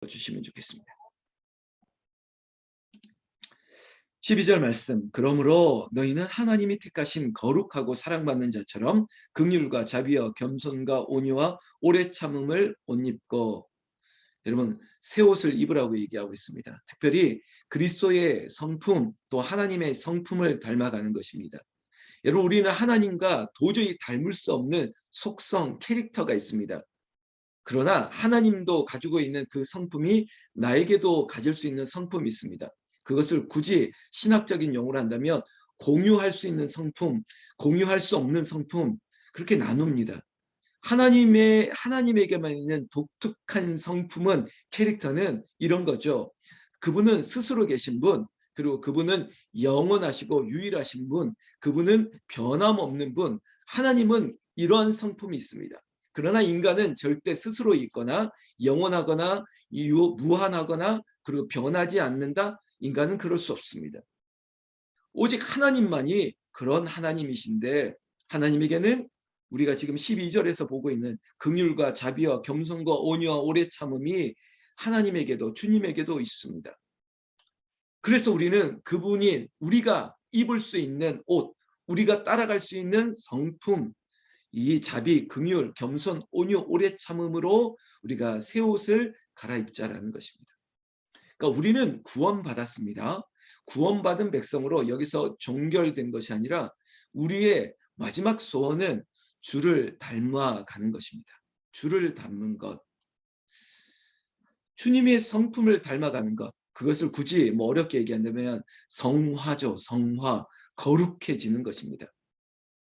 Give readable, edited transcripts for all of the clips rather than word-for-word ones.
주시면 좋겠습니다. 12절 말씀. 그러므로 너희는 하나님이 택하신 거룩하고 사랑받는 자처럼 긍휼과 자비와 겸손과 온유와 오래 참음을 옷 입고. 여러분, 새 옷을 입으라고 얘기하고 있습니다. 특별히 그리스도의 성품, 또 하나님의 성품을 닮아가는 것입니다. 여러분, 우리는 하나님과 도저히 닮을 수 없는 속성, 캐릭터가 있습니다. 그러나 하나님도 가지고 있는 그 성품이 나에게도 가질 수 있는 성품이 있습니다. 그것을 굳이 신학적인 용어로 한다면 공유할 수 있는 성품, 공유할 수 없는 성품, 그렇게 나눕니다. 하나님에게만 있는 독특한 성품은, 캐릭터는 이런 거죠. 그분은 스스로 계신 분, 그리고 그분은 영원하시고 유일하신 분, 그분은 변함없는 분. 하나님은 이러한 성품이 있습니다. 그러나 인간은 절대 스스로 있거나 영원하거나 무한하거나 그리고 변하지 않는다. 인간은 그럴 수 없습니다. 오직 하나님만이 그런 하나님이신데, 하나님에게는 우리가 지금 12절에서 보고 있는 긍휼과 자비와 겸손과 온유와 오래 참음이 하나님에게도, 주님에게도 있습니다. 그래서 우리는 그분이 우리가 입을 수 있는 옷, 우리가 따라갈 수 있는 성품, 이 자비, 긍휼, 겸손, 온유, 오래 참음으로 우리가 새 옷을 갈아입자라는 것입니다. 그러니까 우리는 구원받았습니다. 구원받은 백성으로 여기서 종결된 것이 아니라 우리의 마지막 소원은 주를 닮아가는 것입니다. 주를 닮는 것. 주님의 성품을 닮아가는 것. 그것을 굳이 어렵게 얘기한다면 성화죠. 성화. 거룩해지는 것입니다.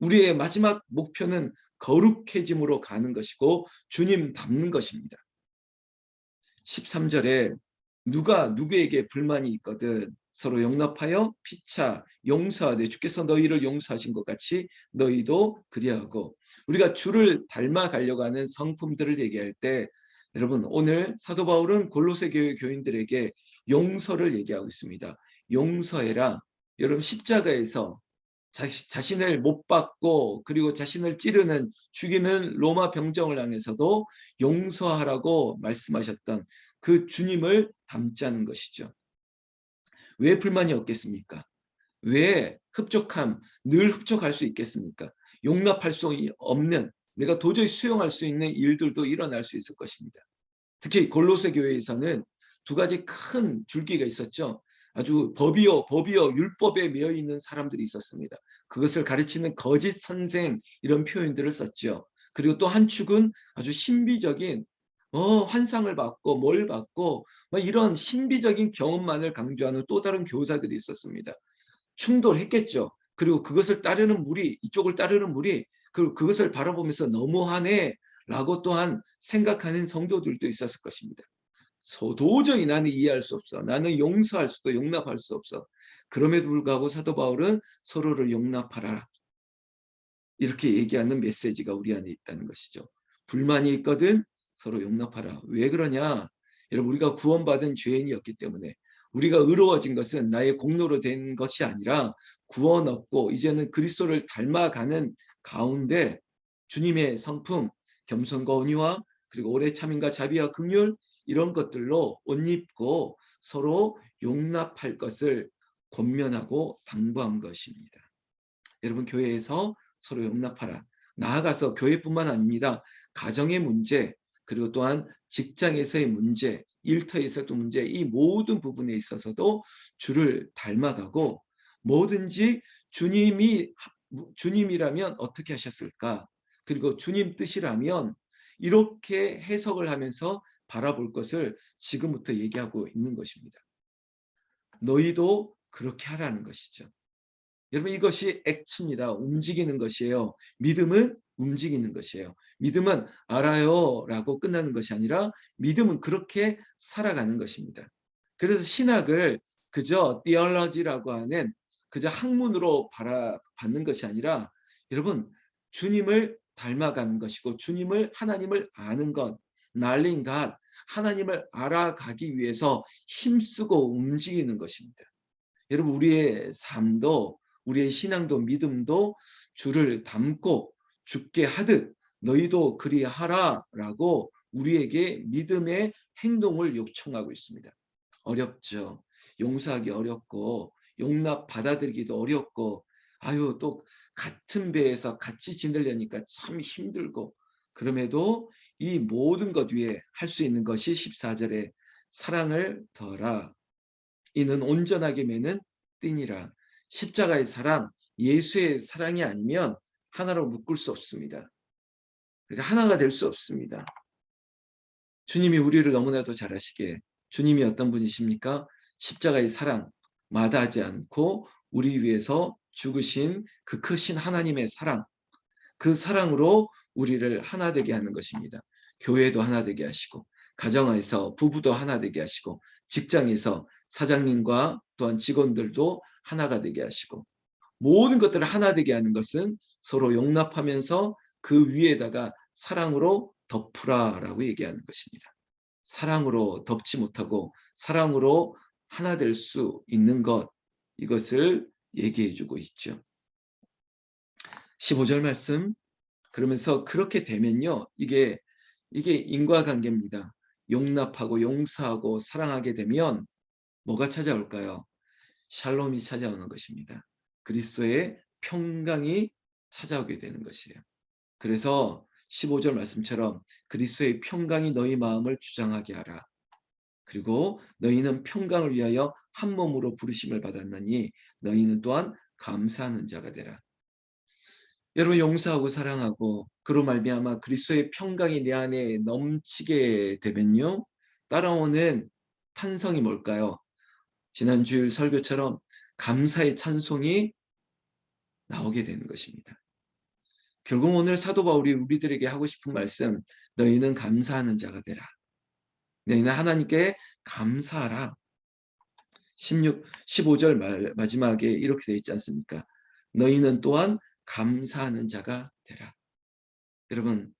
우리의 마지막 목표는 거룩해짐으로 가는 것이고 주님 닮는 것입니다. 13절에 누가 누구에게 불만이 있거든 서로 용납하여 피차 용서하되 주께서 너희를 용서하신 것 같이 너희도 그리하고. 우리가 주를 닮아가려고 하는 성품들을 얘기할 때, 여러분, 오늘 사도 바울은 골로새 교회 교인들에게 용서를 얘기하고 있습니다. 용서해라. 여러분, 십자가에서 자신을 못 박고 그리고 자신을 찌르는, 죽이는 로마 병정을 향해서도 용서하라고 말씀하셨던 그 주님을 닮자는 것이죠. 왜 불만이 없겠습니까? 왜 늘 흡족할 수 있겠습니까? 용납할 수 없는, 내가 도저히 수용할 수 있는 일들도 일어날 수 있을 것입니다. 특히 골로새 교회에서는 두 가지 큰 줄기가 있었죠. 아주 법이요 율법에 매여 있는 사람들이 있었습니다. 그것을 가르치는 거짓 선생, 이런 표현들을 썼죠. 그리고 또 한 축은 아주 신비적인 환상을 받고 뭘 받고 이런 신비적인 경험만을 강조하는 또 다른 교사들이 있었습니다. 충돌했겠죠. 그리고 그것을 따르는 무리, 이쪽을 따르는 무리, 그것을 바라보면서 너무하네 라고 또한 생각하는 성도들도 있었을 것입니다. 도저히 나는 이해할 수 없어. 나는 용서할 수도 용납할 수 없어. 그럼에도 불구하고 사도 바울은 서로를 용납하라, 이렇게 얘기하는 메시지가 우리 안에 있다는 것이죠. 불만이 있거든 서로 용납하라. 왜 그러냐? 여러분, 우리가 구원받은 죄인이었기 때문에, 우리가 의로워진 것은 나의 공로로 된 것이 아니라 구원 얻고 이제는 그리스도를 닮아가는 가운데 주님의 성품, 겸손과 온유와 그리고 오래 참음과 자비와 긍휼, 이런 것들로 옷 입고 서로 용납할 것을 권면하고 당부한 것입니다. 여러분, 교회에서 서로 용납하라. 나아가서 교회뿐만 아닙니다. 가정의 문제, 그리고 또한 직장에서의 문제, 일터에서도 문제, 이 모든 부분에 있어서도 주를 닮아가고, 뭐든지 주님이라면 어떻게 하셨을까? 그리고 주님 뜻이라면 이렇게 해석을 하면서 바라볼 것을 지금부터 얘기하고 있는 것입니다. 너희도 그렇게 하라는 것이죠. 여러분, 이것이 액츠입니다. 움직이는 것이에요. 믿음은 움직이는 것이에요. 믿음은 알아요 라고 끝나는 것이 아니라 믿음은 그렇게 살아가는 것입니다. 그래서 신학을 그저 theology라고 하는 그저 학문으로 바라봤는 것이 아니라, 여러분, 주님을 닮아가는 것이고 하나님을 아는 것, knowing God, 하나님을 알아가기 위해서 힘쓰고 움직이는 것입니다. 여러분, 우리의 삶도, 우리의 신앙도, 믿음도 주를 닮고 죽게 하듯 너희도 그리하라 라고 우리에게 믿음의 행동을 요청하고 있습니다. 어렵죠. 용서하기 어렵고 용납 받아들이기도 어렵고 아유 또 같은 배에서 같이 지내려니까 참 힘들고 그럼에도 이 모든 것 위에 할 수 있는 것이 14절에 사랑을 더하라. 이는 온전하게 매는 띠니라. 십자가의 사랑, 예수의 사랑이 아니면 하나로 묶을 수 없습니다. 그러니까 하나가 될 수 없습니다. 주님이 우리를 너무나도 잘 아시기에 주님이 어떤 분이십니까? 십자가의 사랑, 마다하지 않고 우리 위해서 죽으신 그 크신 하나님의 사랑, 그 사랑으로 우리를 하나 되게 하는 것입니다. 교회도 하나 되게 하시고 가정에서 부부도 하나 되게 하시고 직장에서 사장님과 또한 직원들도 하나가 되게 하시고 모든 것들을 하나 되게 하는 것은 서로 용납하면서 그 위에다가 사랑으로 덮으라라고 얘기하는 것입니다. 사랑으로 덮지 못하고 사랑으로 하나 될 수 있는 것 이것을 얘기해 주고 있죠. 15절 말씀 그러면서 그렇게 되면요. 이게 인과관계입니다. 용납하고 용서하고 사랑하게 되면 뭐가 찾아올까요? 샬롬이 찾아오는 것입니다. 그리스도의 평강이 찾아오게 되는 것이에요. 그래서 15절 말씀처럼 그리스도의 평강이 너희 마음을 주장하게 하라. 그리고 너희는 평강을 위하여 한 몸으로 부르심을 받았나니 너희는 또한 감사하는 자가 되라. 여러분 용서하고 사랑하고 그로 말미암아 그리스도의 평강이 내 안에 넘치게 되면요. 따라오는 탄성이 뭘까요? 지난 주일 설교처럼 감사의 찬송이 나오게 되는 것입니다. 결국 오늘 사도 바울이 우리들에게 하고 싶은 말씀, 너희는 감사하는 자가 되라. 너희는 하나님께 감사하라. 15절 마지막에 이렇게 되어 있지 않습니까? 너희는 또한 감사하는 자가 되라. 여러분,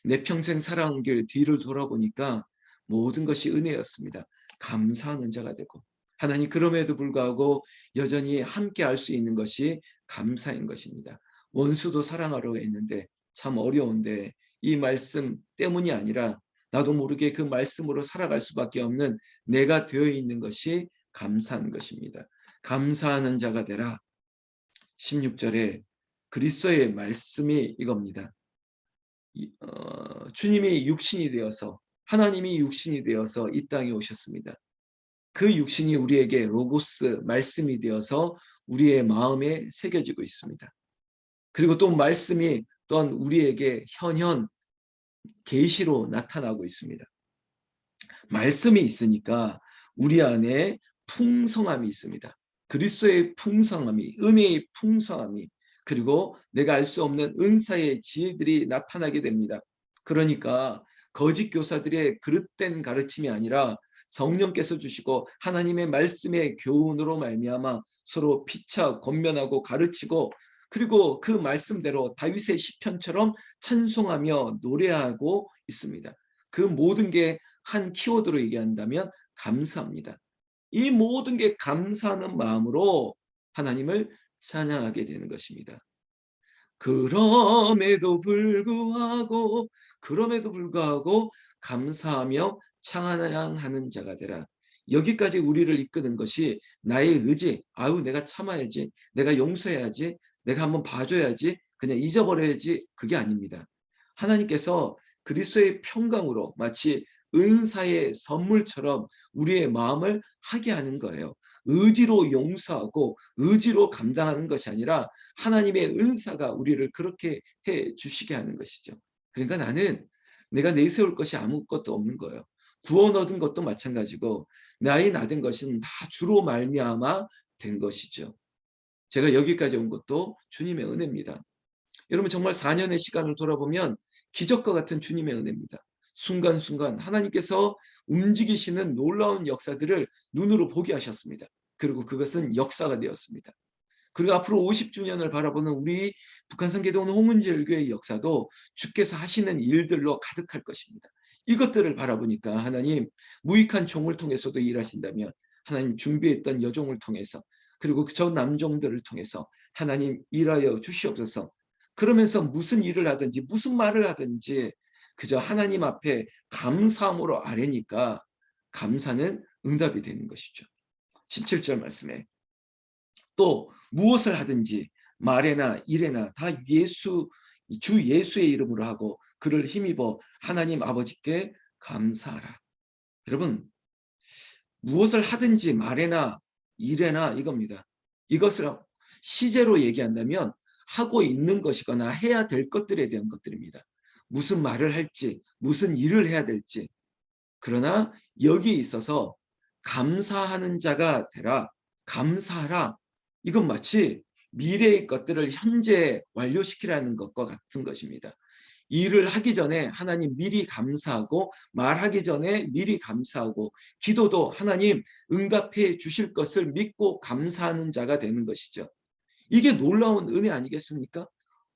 내 평생 살아온 길 뒤를 돌아보니까 모든 것이 은혜였습니다. 감사하는 자가 되고 하나님 그럼에도 불구하고 여전히 함께 할 수 있는 것이 감사인 것입니다. 원수도 사랑하러 했는데 참 어려운데 이 말씀 때문이 아니라 나도 모르게 그 말씀으로 살아갈 수밖에 없는 내가 되어 있는 것이 감사한 것입니다. 감사하는 자가 되라. 16절에 그리스도의 말씀이 이겁니다. 주님이 육신이 되어서 하나님이 육신이 되어서 이 땅에 오셨습니다. 그 육신이 우리에게 로고스 말씀이 되어서 우리의 마음에 새겨지고 있습니다. 그리고 또 말씀이 또한 우리에게 현현 계시로 나타나고 있습니다. 말씀이 있으니까 우리 안에 풍성함이 있습니다. 그리스도의 풍성함이, 은혜의 풍성함이, 그리고 내가 알 수 없는 은사의 지혜들이 나타나게 됩니다. 그러니까 거짓 교사들의 그릇된 가르침이 아니라 성령께서 주시고 하나님의 말씀의 교훈으로 말미암아 서로 피차 권면하고 가르치고 그리고 그 말씀대로 다윗의 시편처럼 찬송하며 노래하고 있습니다. 그 모든 게 한 키워드로 얘기한다면 감사합니다. 이 모든 게 감사하는 마음으로 하나님을 찬양하게 되는 것입니다. 그럼에도 불구하고 감사하며 찬양하는 자가 되라. 여기까지 우리를 이끄는 것이 나의 의지, 아유 내가 참아야지, 내가 용서해야지, 내가 한번 봐줘야지, 그냥 잊어버려야지, 그게 아닙니다. 하나님께서 그리스도의 평강으로 마치 은사의 선물처럼 우리의 마음을 하게 하는 거예요. 의지로 용서하고 의지로 감당하는 것이 아니라 하나님의 은사가 우리를 그렇게 해 주시게 하는 것이죠. 그러니까 나는 내가 내세울 것이 아무것도 없는 거예요. 구원 얻은 것도 마찬가지고 나의 나된 것은 다 주로 말미암아 된 것이죠. 제가 여기까지 온 것도 주님의 은혜입니다. 여러분 정말 4년의 시간을 돌아보면 기적과 같은 주님의 은혜입니다. 순간순간 하나님께서 움직이시는 놀라운 역사들을 눈으로 보게 하셨습니다. 그리고 그것은 역사가 되었습니다. 그리고 앞으로 50주년을 바라보는 우리 북한성계동 홍은절교의 역사도 주께서 하시는 일들로 가득할 것입니다. 이것들을 바라보니까 하나님 무익한 종을 통해서도 일하신다면 하나님 준비했던 여종을 통해서 그리고 저 남종들을 통해서 하나님 일하여 주시옵소서. 그러면서 무슨 일을 하든지 무슨 말을 하든지 그저 하나님 앞에 감사함으로 아뢰니까 감사는 응답이 되는 것이죠. 17절 말씀에 또 무엇을 하든지 말에나 일에나 다 주 예수의 이름으로 하고 그를 힘입어 하나님 아버지께 감사하라. 여러분, 무엇을 하든지 말에나 일에나 이겁니다. 이것을 시제로 얘기한다면 하고 있는 것이거나 해야 될 것들에 대한 것들입니다. 무슨 말을 할지, 무슨 일을 해야 될지. 그러나 여기에 있어서 감사하는 자가 되라, 감사하라. 이건 마치 미래의 것들을 현재 완료시키라는 것과 같은 것입니다. 일을 하기 전에 하나님 미리 감사하고, 말하기 전에 미리 감사하고, 기도도 하나님 응답해 주실 것을 믿고 감사하는 자가 되는 것이죠. 이게 놀라운 은혜 아니겠습니까?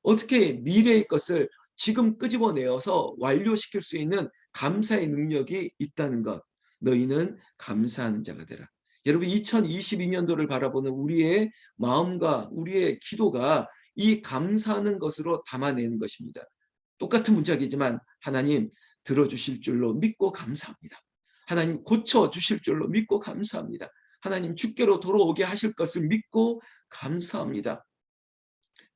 어떻게 미래의 것을 지금 끄집어내어서 완료시킬 수 있는 감사의 능력이 있다는 것. 너희는 감사하는 자가 되라. 여러분, 2022년도를 바라보는 우리의 마음과 우리의 기도가 이 감사하는 것으로 담아내는 것입니다. 똑같은 문장이지만 하나님 들어주실 줄로 믿고 감사합니다. 하나님 고쳐주실 줄로 믿고 감사합니다. 하나님 주께로 돌아오게 하실 것을 믿고 감사합니다.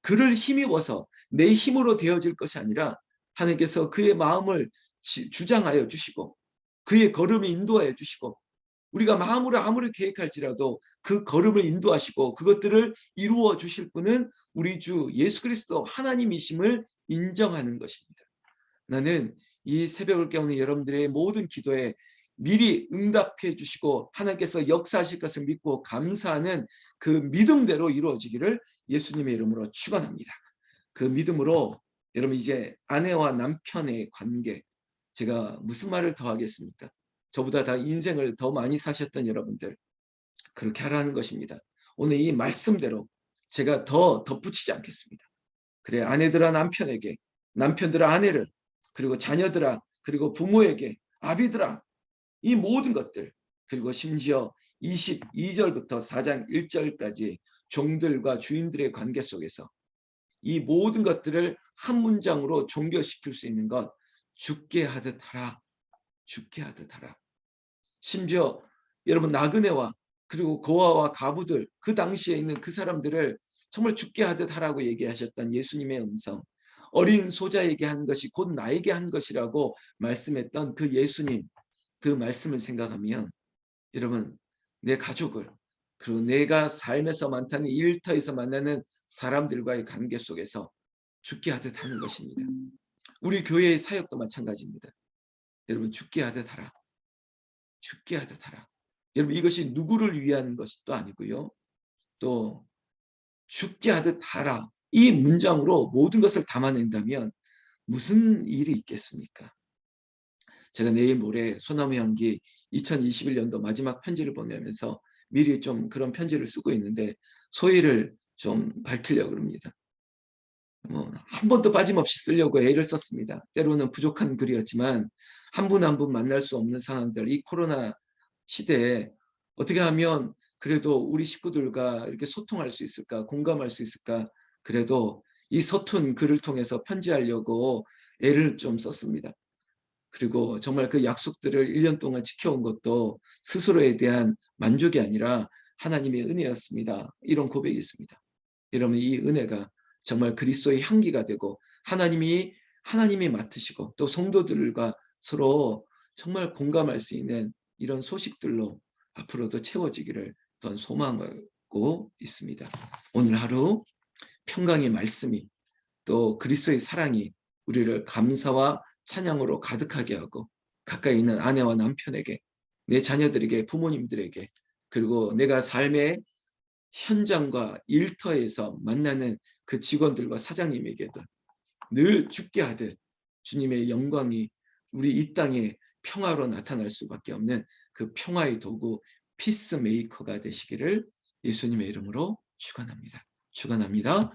그를 힘입어서 내 힘으로 되어질 것이 아니라 하나님께서 그의 마음을 주장하여 주시고 그의 걸음을 인도하여 주시고 우리가 마음으로 아무리 계획할지라도 그 걸음을 인도하시고 그것들을 이루어 주실 분은 우리 주 예수 그리스도 하나님이심을 인정하는 것입니다. 나는 이 새벽을 깨우는 여러분들의 모든 기도에 미리 응답해 주시고 하나님께서 역사하실 것을 믿고 감사하는 그 믿음대로 이루어지기를 예수님의 이름으로 축원합니다. 그 믿음으로 여러분 이제 아내와 남편의 관계, 제가 무슨 말을 더 하겠습니까? 저보다 다 인생을 더 많이 사셨던 여러분들, 그렇게 하라는 것입니다. 오늘 이 말씀대로 제가 더 덧붙이지 않겠습니다. 그래, 아내들아 남편에게, 남편들아 아내를, 그리고 자녀들아, 그리고 부모에게, 아비들아, 이 모든 것들, 그리고 심지어 22절부터 4장 1절까지 종들과 주인들의 관계 속에서 이 모든 것들을 한 문장으로 종결시킬 수 있는 것, 죽게 하듯 하라, 죽게 하듯 하라. 심지어 여러분 나그네와 그리고 고아와 가부들, 그 당시에 있는 그 사람들을 정말 죽게 하듯 하라고 얘기하셨던 예수님의 음성, 어린 소자에게 한 것이 곧 나에게 한 것이라고 말씀했던 그 예수님, 그 말씀을 생각하면 여러분 내 가족을, 그리고 내가 삶에서 많다는 일터에서 만나는 사람들과의 관계 속에서 죽게 하듯 하는 것입니다. 우리 교회의 사역도 마찬가지입니다. 여러분 죽게 하듯 하라, 죽게 하듯 하라. 여러분 이것이 누구를 위한 것도 아니고요. 또 죽게 하듯 하라, 이 문장으로 모든 것을 담아낸다면 무슨 일이 있겠습니까? 제가 내일 모레 소나무 향기 2021년도 마지막 편지를 보내면서 미리 좀 그런 편지를 쓰고 있는데 소회를 좀 밝히려고 합니다. 한 번도 빠짐없이 쓰려고 애를 썼습니다. 때로는 부족한 글이었지만 한 분 한 분 만날 수 없는 상황들, 이 코로나 시대에 어떻게 하면 그래도 우리 식구들과 이렇게 소통할 수 있을까, 공감할 수 있을까, 그래도 이 서툰 글을 통해서 편지하려고 애를 좀 썼습니다. 그리고 정말 그 약속들을 1년 동안 지켜온 것도 스스로에 대한 만족이 아니라 하나님의 은혜였습니다. 이런 고백이 있습니다. 여러분 이 은혜가 정말 그리스도의 향기가 되고 하나님이 맡으시고 또 성도들과 서로 정말 공감할 수 있는 이런 소식들로 앞으로도 채워지기를 또한 소망하고 있습니다. 오늘 하루 평강의 말씀이 또 그리스도의 사랑이 우리를 감사와 찬양으로 가득하게 하고 가까이 있는 아내와 남편에게, 내 자녀들에게, 부모님들에게, 그리고 내가 삶의 현장과 일터에서 만나는 그 직원들과 사장님에게도 늘 죽게 하듯 주님의 영광이 우리 이 땅에 평화로 나타날 수밖에 없는 그 평화의 도구 피스메이커가 되시기를 예수님의 이름으로 축원합니다. 축원합니다.